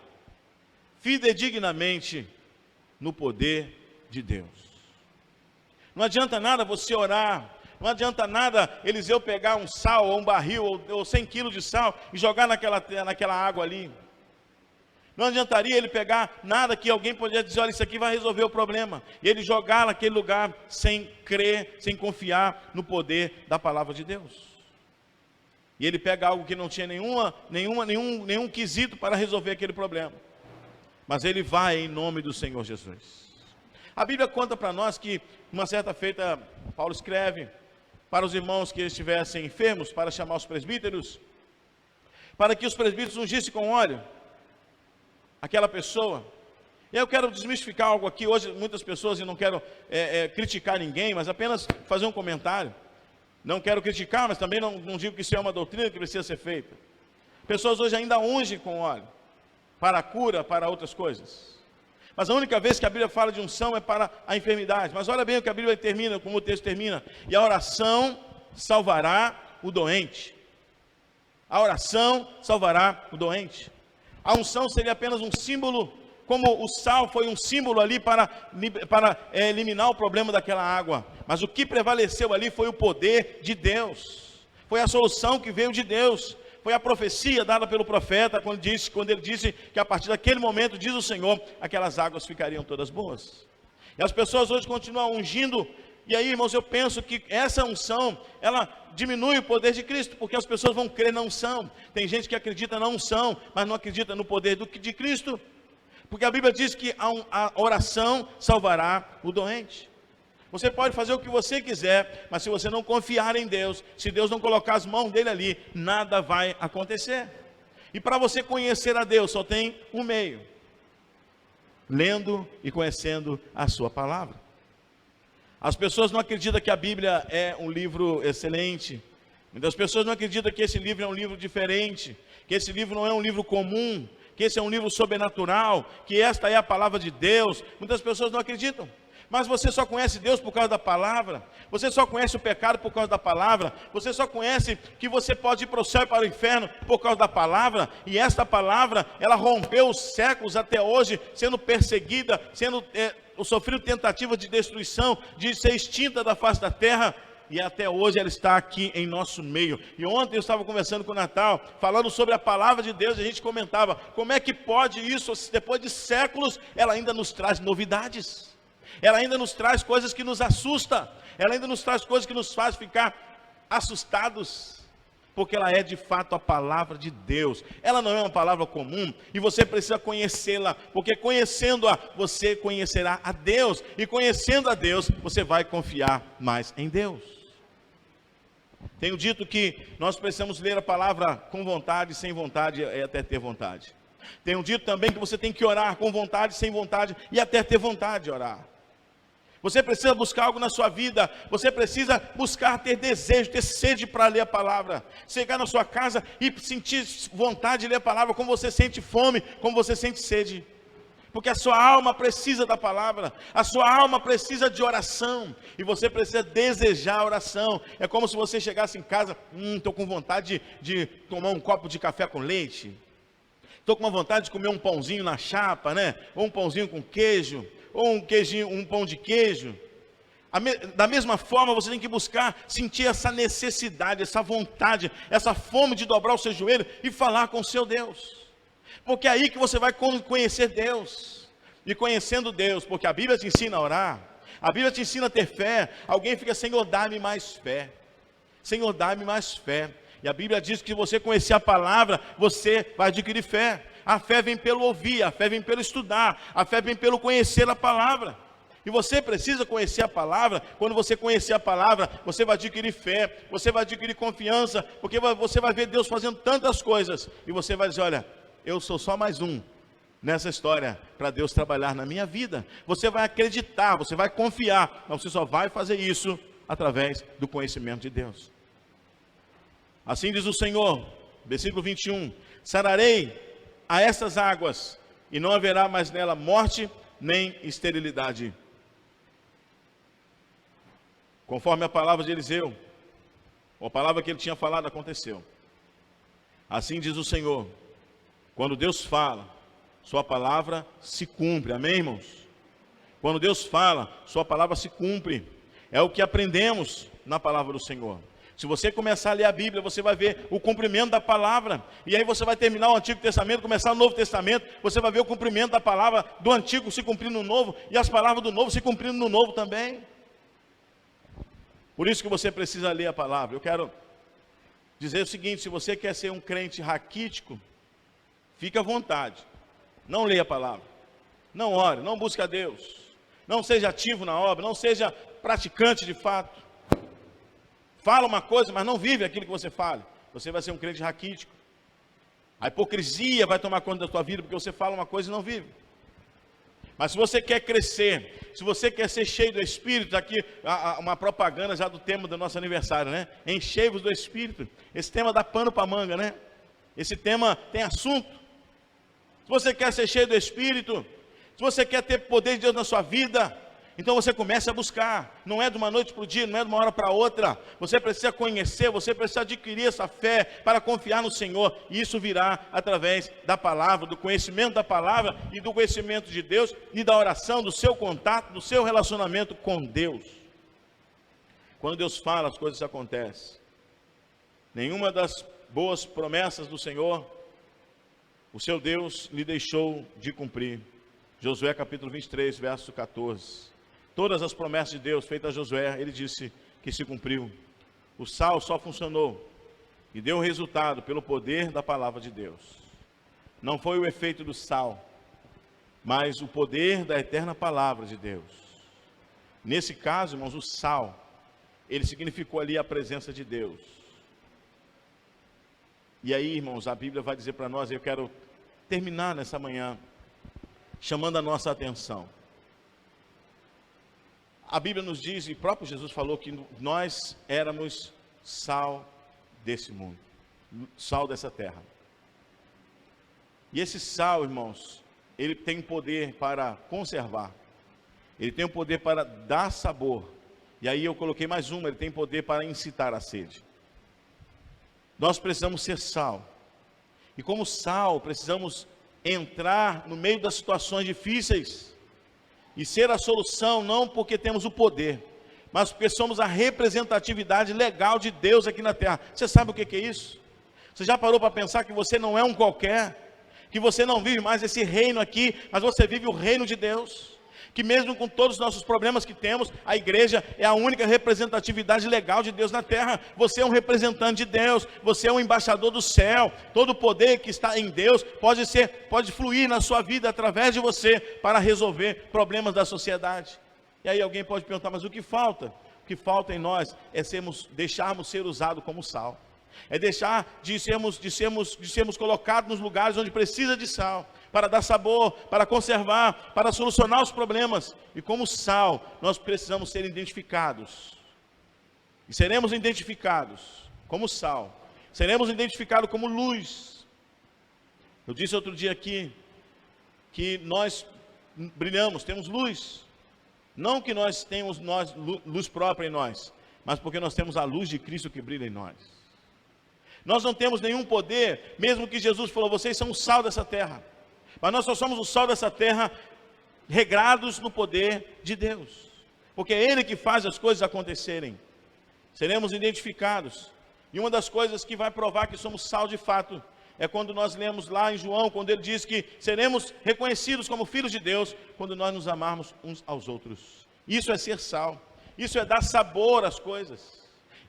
fidedignamente no poder de Deus. Não adianta nada você orar, não adianta nada Eliseu pegar um sal, ou um barril, ou 100 quilos de sal e jogar naquela água ali. Não adiantaria ele pegar nada que alguém poderia dizer, olha, isso aqui vai resolver o problema. E ele jogar naquele lugar sem crer, sem confiar no poder da palavra de Deus. E ele pega algo que não tinha nenhum quesito para resolver aquele problema. Mas ele vai em nome do Senhor Jesus. A Bíblia conta para nós que, uma certa feita, Paulo escreve para os irmãos que estivessem enfermos, para chamar os presbíteros, para que os presbíteros ungissem com óleo aquela pessoa. E eu quero desmistificar algo aqui. Hoje muitas pessoas, e não quero criticar ninguém, mas apenas fazer um comentário. Não quero criticar, mas também não digo que isso é uma doutrina que precisa ser feita. Pessoas hoje ainda ungem com óleo, para a cura, para outras coisas. Mas a única vez que a Bíblia fala de unção é para a enfermidade. Mas olha bem o que a Bíblia termina, como o texto termina. E a oração salvará o doente. A oração salvará o doente. A unção seria apenas um símbolo, como o sal foi um símbolo ali para eliminar o problema daquela água. Mas o que prevaleceu ali foi o poder de Deus. Foi a solução que veio de Deus. Foi a profecia dada pelo profeta, quando ele disse que a partir daquele momento, diz o Senhor, aquelas águas ficariam todas boas. E as pessoas hoje continuam ungindo, e aí, irmãos, eu penso que essa unção, ela diminui o poder de Cristo, porque as pessoas vão crer na unção. Tem gente que acredita na unção, mas não acredita no poder de Cristo, porque a Bíblia diz que a oração salvará o doente. Você pode fazer o que você quiser, mas se você não confiar em Deus, se Deus não colocar as mãos dele ali, nada vai acontecer. E para você conhecer a Deus, só tem um meio: lendo e conhecendo a sua palavra. As pessoas não acreditam que a Bíblia é um livro excelente. Muitas pessoas não acreditam que esse livro é um livro diferente, que esse livro não é um livro comum, que esse é um livro sobrenatural, que esta é a palavra de Deus. Muitas pessoas não acreditam. Mas você só conhece Deus por causa da palavra, você só conhece o pecado por causa da palavra, você só conhece que você pode ir para o céu e para o inferno por causa da palavra, e esta palavra, ela rompeu os séculos até hoje, sendo perseguida, sofrendo tentativa de destruição, de ser extinta da face da terra, e até hoje ela está aqui em nosso meio. E ontem eu estava conversando com o Natal, falando sobre a palavra de Deus, e a gente comentava, como é que pode isso, depois de séculos, ela ainda nos traz novidades, ela ainda nos traz coisas que nos assustam, ela ainda nos traz coisas que nos faz ficar assustados, porque ela é de fato a palavra de Deus. Ela não é uma palavra comum, e você precisa conhecê-la, porque conhecendo-a, você conhecerá a Deus, e conhecendo a Deus, você vai confiar mais em Deus. Tenho dito que nós precisamos ler a palavra com vontade, sem vontade, e até ter vontade. Tenho dito também que você tem que orar com vontade, sem vontade, e até ter vontade de orar. Você precisa buscar algo na sua vida, você precisa buscar ter desejo, ter sede para ler a palavra. Chegar na sua casa e sentir vontade de ler a palavra, como você sente fome, como você sente sede. Porque a sua alma precisa da palavra, a sua alma precisa de oração, e você precisa desejar a oração. É como se você chegasse em casa, estou com vontade de tomar um copo de café com leite, estou com uma vontade de comer um pãozinho na chapa, né? Ou um pãozinho com queijo, ou um queijinho, um pão de queijo. Da mesma forma, você tem que buscar sentir essa necessidade, essa vontade, essa fome de dobrar o seu joelho e falar com o seu Deus, porque é aí que você vai conhecer Deus. E conhecendo Deus, porque a Bíblia te ensina a orar, a Bíblia te ensina a ter fé. Alguém fica: Senhor, dá-me mais fé, Senhor, dá-me mais fé. E a Bíblia diz que se você conhecer a palavra, você vai adquirir fé. A fé vem pelo ouvir, a fé vem pelo estudar, a fé vem pelo conhecer a palavra. E você precisa conhecer a palavra. Quando você conhecer a palavra, você vai adquirir fé, você vai adquirir confiança, porque você vai ver Deus fazendo tantas coisas, e você vai dizer: olha, eu sou só mais um nessa história para Deus trabalhar na minha vida. Você vai acreditar, você vai confiar, mas você só vai fazer isso através do conhecimento de Deus. Assim diz o Senhor, versículo 21, sararei a essas águas, e não haverá mais nela morte, nem esterilidade. Conforme a palavra de Eliseu, a palavra que ele tinha falado aconteceu. Assim diz o Senhor, quando Deus fala, sua palavra se cumpre. Amém, irmãos? Quando Deus fala, sua palavra se cumpre. É o que aprendemos na palavra do Senhor. Se você começar a ler a Bíblia, você vai ver o cumprimento da palavra. E aí você vai terminar o Antigo Testamento, começar o Novo Testamento, você vai ver o cumprimento da palavra do Antigo se cumprindo no Novo, e as palavras do Novo se cumprindo no Novo também. Por isso que você precisa ler a palavra. Eu quero dizer o seguinte: se você quer ser um crente raquítico, fique à vontade. Não leia a palavra, não ore, não busque a Deus, não seja ativo na obra, não seja praticante de fato. Fala uma coisa, mas não vive aquilo que você fala. Você vai ser um crente raquítico. A hipocrisia vai tomar conta da sua vida, porque você fala uma coisa e não vive. Mas se você quer crescer, se você quer ser cheio do Espírito, aqui uma propaganda já do tema do nosso aniversário, né? Enchei-vos do Espírito. Esse tema dá pano para manga, né? Esse tema tem assunto. Se você quer ser cheio do Espírito, se você quer ter poder de Deus na sua vida, então você começa a buscar. Não é de uma noite para o dia, não é de uma hora para outra. Você precisa conhecer, você precisa adquirir essa fé para confiar no Senhor. E isso virá através da palavra, do conhecimento da palavra e do conhecimento de Deus e da oração, do seu contato, do seu relacionamento com Deus. Quando Deus fala, as coisas acontecem. Nenhuma das boas promessas do Senhor, o seu Deus lhe deixou de cumprir. Josué capítulo 23, verso 14. Todas as promessas de Deus feitas a Josué, ele disse que se cumpriu. O sal só funcionou e deu resultado pelo poder da palavra de Deus. Não foi o efeito do sal, mas o poder da eterna palavra de Deus. Nesse caso, irmãos, o sal, ele significou ali a presença de Deus. E aí, irmãos, a Bíblia vai dizer para nós, eu quero terminar nessa manhã, chamando a nossa atenção. A Bíblia nos diz, e o próprio Jesus falou, que nós éramos sal desse mundo, sal dessa terra. E esse sal, irmãos, ele tem poder para conservar, ele tem o poder para dar sabor. E aí eu coloquei mais uma, ele tem poder para incitar a sede. Nós precisamos ser sal. E como sal, precisamos entrar no meio das situações difíceis e ser a solução, não porque temos o poder, mas porque somos a representatividade legal de Deus aqui na terra. Você sabe o que é isso? Você já parou para pensar que você não é um qualquer? Que você não vive mais esse reino aqui, mas você vive o reino de Deus? Que mesmo com todos os nossos problemas que temos, a igreja é a única representatividade legal de Deus na terra. Você é um representante de Deus, você é um embaixador do céu. Todo o poder que está em Deus pode fluir na sua vida através de você para resolver problemas da sociedade. E aí alguém pode perguntar, mas o que falta? O que falta em nós é deixarmos ser usados como sal. É deixar de sermos colocados nos lugares onde precisa de sal, para dar sabor, para conservar, para solucionar os problemas. E como sal, nós precisamos ser identificados. E seremos identificados como sal. Seremos identificados como luz. Eu disse outro dia aqui, que nós brilhamos, temos luz. Não que nós tenhamos luz própria em nós, mas porque nós temos a luz de Cristo que brilha em nós. Nós não temos nenhum poder, mesmo que Jesus falou, vocês são o sal dessa terra. Mas nós só somos o sal dessa terra, regrados no poder de Deus. Porque é Ele que faz as coisas acontecerem. Seremos identificados. E uma das coisas que vai provar que somos sal de fato, é quando nós lemos lá em João, quando ele diz que seremos reconhecidos como filhos de Deus, quando nós nos amarmos uns aos outros. Isso é ser sal. Isso é dar sabor às coisas.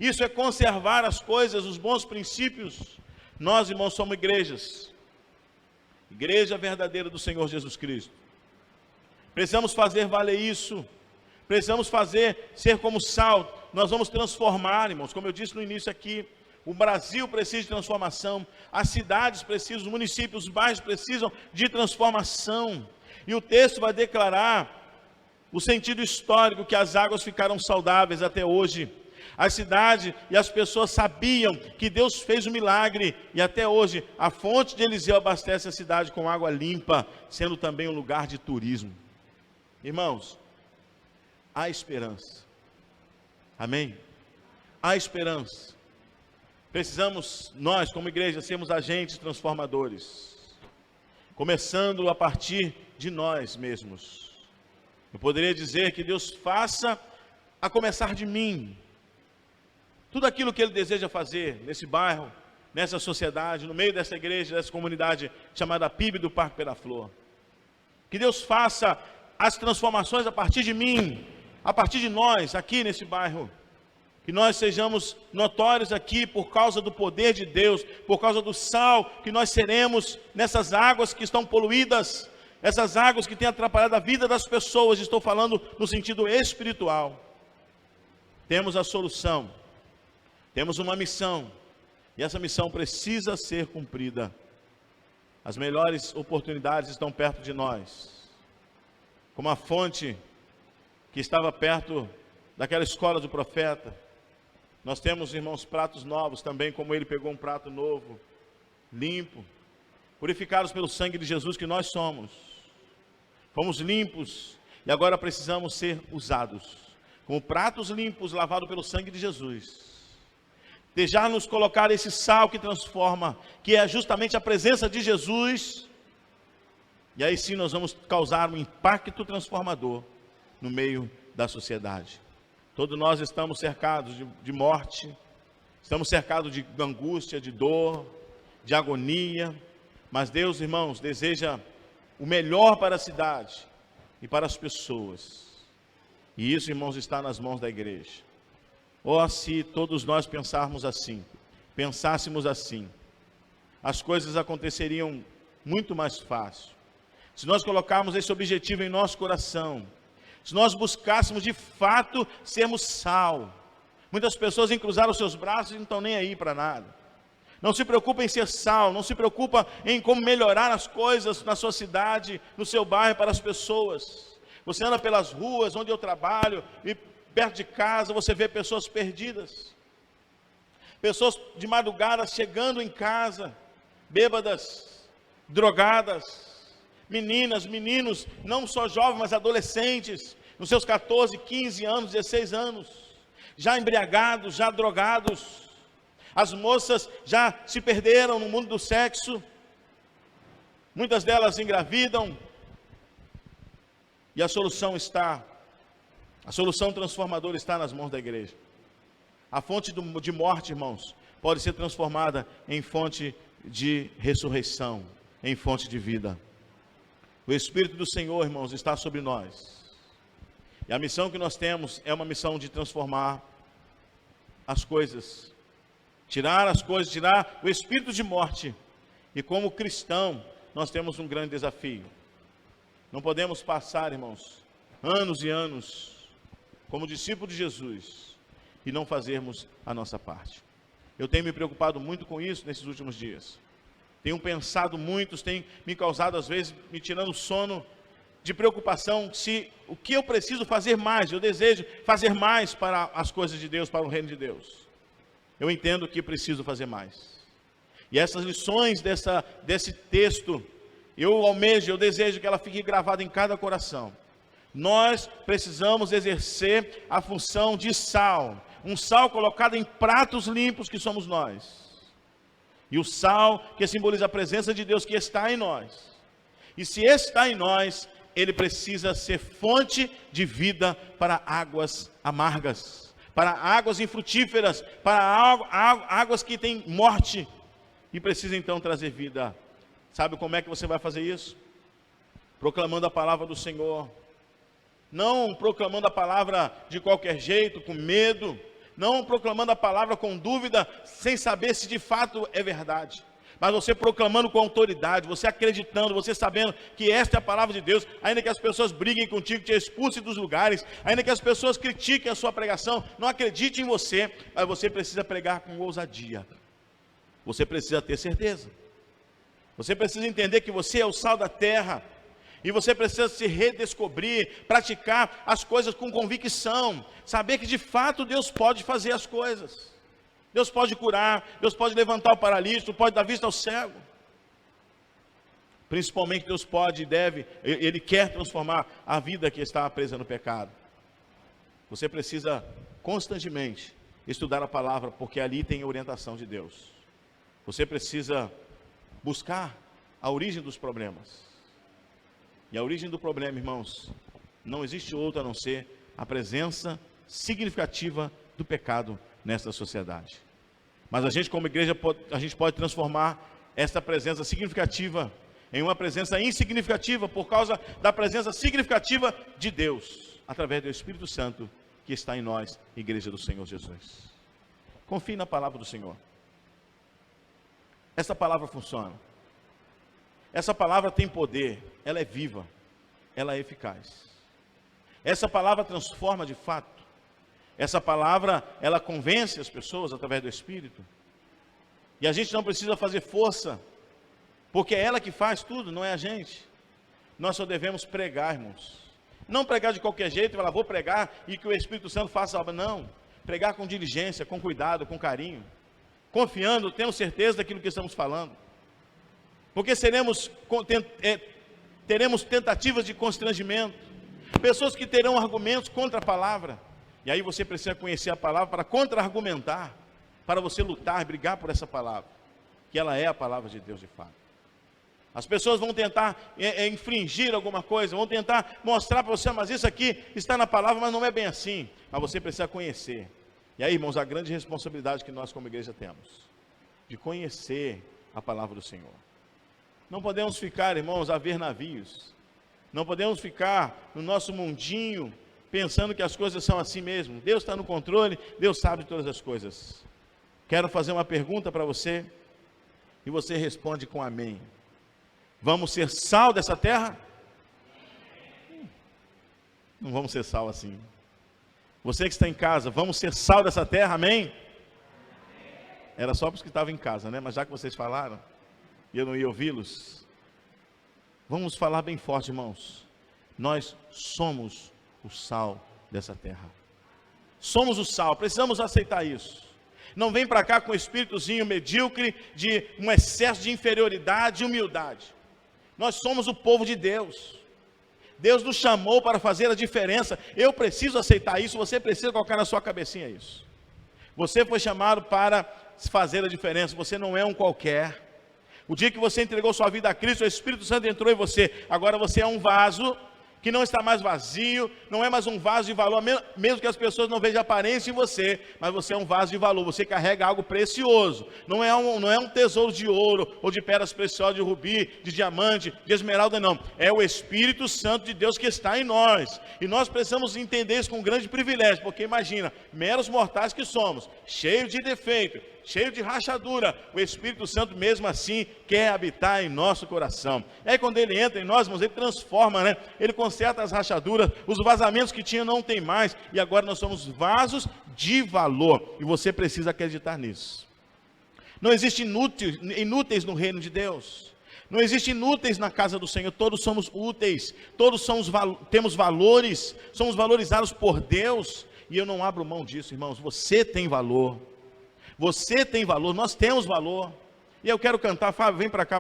Isso é conservar as coisas, os bons princípios. Nós, irmãos, somos igrejas. Igreja verdadeira do Senhor Jesus Cristo. Precisamos fazer valer isso. Precisamos ser como sal. Nós vamos transformar, irmãos, como eu disse no início aqui. O Brasil precisa de transformação. As cidades precisam, os municípios, os bairros precisam de transformação. E o texto vai declarar o sentido histórico que as águas ficaram saudáveis até hoje. A cidade e as pessoas sabiam que Deus fez um milagre, e até hoje a fonte de Eliseu abastece a cidade com água limpa, sendo também um lugar de turismo. Irmãos, há esperança. Amém? Há esperança. Precisamos, nós como igreja, sermos agentes transformadores, começando a partir de nós mesmos. Eu poderia dizer que Deus faça a começar de mim. Tudo aquilo que Ele deseja fazer nesse bairro, nessa sociedade, no meio dessa igreja, dessa comunidade chamada PIB do Parque Peraflor. Que Deus faça as transformações a partir de mim, a partir de nós, aqui nesse bairro. Que nós sejamos notórios aqui por causa do poder de Deus, por causa do sal que nós seremos nessas águas que estão poluídas, essas águas que têm atrapalhado a vida das pessoas. Estou falando no sentido espiritual. Temos a solução. Temos uma missão, e essa missão precisa ser cumprida. As melhores oportunidades estão perto de nós. Como a fonte que estava perto daquela escola do profeta, nós temos, irmãos, pratos novos também, como ele pegou um prato novo, limpo, purificados pelo sangue de Jesus que nós somos. Fomos limpos, e agora precisamos ser usados, como pratos limpos, lavados pelo sangue de Jesus. Deixar-nos colocar esse sal que transforma, que é justamente a presença de Jesus, e aí sim nós vamos causar um impacto transformador no meio da sociedade. Todos nós estamos cercados de morte, estamos cercados de angústia, de dor, de agonia, mas Deus, irmãos, deseja o melhor para a cidade e para as pessoas, e isso, irmãos, está nas mãos da igreja. Oh, se todos nós pensássemos assim, as coisas aconteceriam muito mais fácil. Se nós colocarmos esse objetivo em nosso coração, se nós buscássemos de fato sermos sal. Muitas pessoas encruzaram os seus braços e não estão nem aí para nada. Não se preocupa em ser sal, não se preocupa em como melhorar as coisas na sua cidade, no seu bairro, para as pessoas. Você anda pelas ruas onde eu trabalho e perto de casa você vê pessoas perdidas, pessoas de madrugada chegando em casa, bêbadas, drogadas, meninas, meninos, não só jovens, mas adolescentes, nos seus 14, 15 anos, 16 anos, já embriagados, já drogados. As moças já se perderam no mundo do sexo, muitas delas engravidam, e a solução está A solução transformadora está nas mãos da igreja. A fonte de morte, irmãos, pode ser transformada em fonte de ressurreição, em fonte de vida. O Espírito do Senhor, irmãos, está sobre nós. E a missão que nós temos é uma missão de transformar as coisas, tirar o espírito de morte. E como cristão, nós temos um grande desafio. Não podemos passar, irmãos, anos e anos como discípulo de Jesus e não fazermos a nossa parte. Eu tenho me preocupado muito com isso nesses últimos dias. Tenho pensado muito, tem me causado às vezes, me tirando sono de preocupação, se o que eu preciso fazer mais, eu desejo fazer mais para as coisas de Deus, para o reino de Deus. Eu entendo que preciso fazer mais. E essas lições desse texto, eu almejo, eu desejo que ela fique gravada em cada coração. Nós precisamos exercer a função de sal, um sal colocado em pratos limpos que somos nós. E o sal que simboliza a presença de Deus que está em nós. E se está em nós, ele precisa ser fonte de vida para águas amargas, para águas infrutíferas, para águas que têm morte, e precisa então trazer vida. Sabe como é que você vai fazer isso? Proclamando a palavra do Senhor. Não proclamando a palavra de qualquer jeito, com medo. Não proclamando a palavra com dúvida, sem saber se de fato é verdade. Mas você proclamando com autoridade, você acreditando, você sabendo que esta é a palavra de Deus, ainda que as pessoas briguem contigo, te expulsem dos lugares, ainda que as pessoas critiquem a sua pregação, não acreditem em você, mas você precisa pregar com ousadia. Você precisa ter certeza. Você precisa entender que você é o sal da terra, e você precisa se redescobrir, praticar as coisas com convicção, saber que de fato Deus pode fazer as coisas. Deus pode curar, Deus pode levantar o paralítico, pode dar vista ao cego. Principalmente Deus pode e deve, Ele quer transformar a vida que está presa no pecado. Você precisa constantemente estudar a palavra, porque ali tem a orientação de Deus. Você precisa buscar a origem dos problemas. E a origem do problema, irmãos, não existe outra a não ser a presença significativa do pecado nesta sociedade. Mas a gente como igreja, a gente pode transformar essa presença significativa em uma presença insignificativa, por causa da presença significativa de Deus, através do Espírito Santo que está em nós, igreja do Senhor Jesus. Confie na palavra do Senhor. Essa palavra funciona. Essa palavra tem poder, ela é viva, ela é eficaz. Essa palavra transforma de fato. Essa palavra, ela convence as pessoas através do Espírito. E a gente não precisa fazer força, porque é ela que faz tudo, não é a gente. Nós só devemos pregar, irmãos. Não pregar de qualquer jeito, falar, vou pregar e que o Espírito Santo faça algo. Não, pregar com diligência, com cuidado, com carinho. Confiando, tendo certeza daquilo que estamos falando. Porque teremos tentativas de constrangimento. Pessoas que terão argumentos contra a palavra. E aí você precisa conhecer a palavra para contra-argumentar, para você lutar, brigar por essa palavra, que ela é a palavra de Deus de fato. As pessoas vão tentar infringir alguma coisa, vão tentar mostrar para você, mas isso aqui está na palavra, mas não é bem assim. Mas você precisa conhecer. E aí, irmãos, a grande responsabilidade que nós como igreja temos, de conhecer a palavra do Senhor. Não podemos ficar, irmãos, a ver navios. Não podemos ficar no nosso mundinho, pensando que as coisas são assim mesmo. Deus está no controle, Deus sabe de todas as coisas. Quero fazer uma pergunta para você, e você responde com amém. Vamos ser sal dessa terra? Não vamos ser sal assim. Você que está em casa, vamos ser sal dessa terra, amém? Era só para os que estavam em casa, né? Mas já que vocês falaram, e eu não ia ouvi-los, vamos falar bem forte, irmãos. Nós somos o sal dessa terra. Somos o sal, precisamos aceitar isso. Não vem para cá com um espíritozinho medíocre, de um excesso de inferioridade e humildade. Nós somos o povo de Deus. Deus nos chamou para fazer a diferença. Eu preciso aceitar isso, você precisa colocar na sua cabecinha isso. Você foi chamado para fazer a diferença, você não é um qualquer. O dia que você entregou sua vida a Cristo, o Espírito Santo entrou em você. Agora você é um vaso que não está mais vazio, não é mais um vaso de valor, mesmo que as pessoas não vejam aparência em você, mas você é um vaso de valor, você carrega algo precioso, não é um tesouro de ouro, ou de pedras preciosas, de rubi, de diamante, de esmeralda, não, é o Espírito Santo de Deus que está em nós, e nós precisamos entender isso com um grande privilégio, porque imagina, meros mortais que somos, cheios de defeito, cheio de rachadura, o Espírito Santo mesmo assim quer habitar em nosso coração. E aí quando ele entra em nós, irmãos, ele transforma, né? Ele conserta as rachaduras, os vazamentos que tinha não tem mais, e agora nós somos vasos de valor, e você precisa acreditar nisso. Não existe inúteis no reino de Deus, não existe inúteis na casa do Senhor, todos somos úteis, todos temos valores, somos valorizados por Deus, e eu não abro mão disso, irmãos, você tem valor, nós temos valor, e eu quero cantar, Fábio, vem para cá.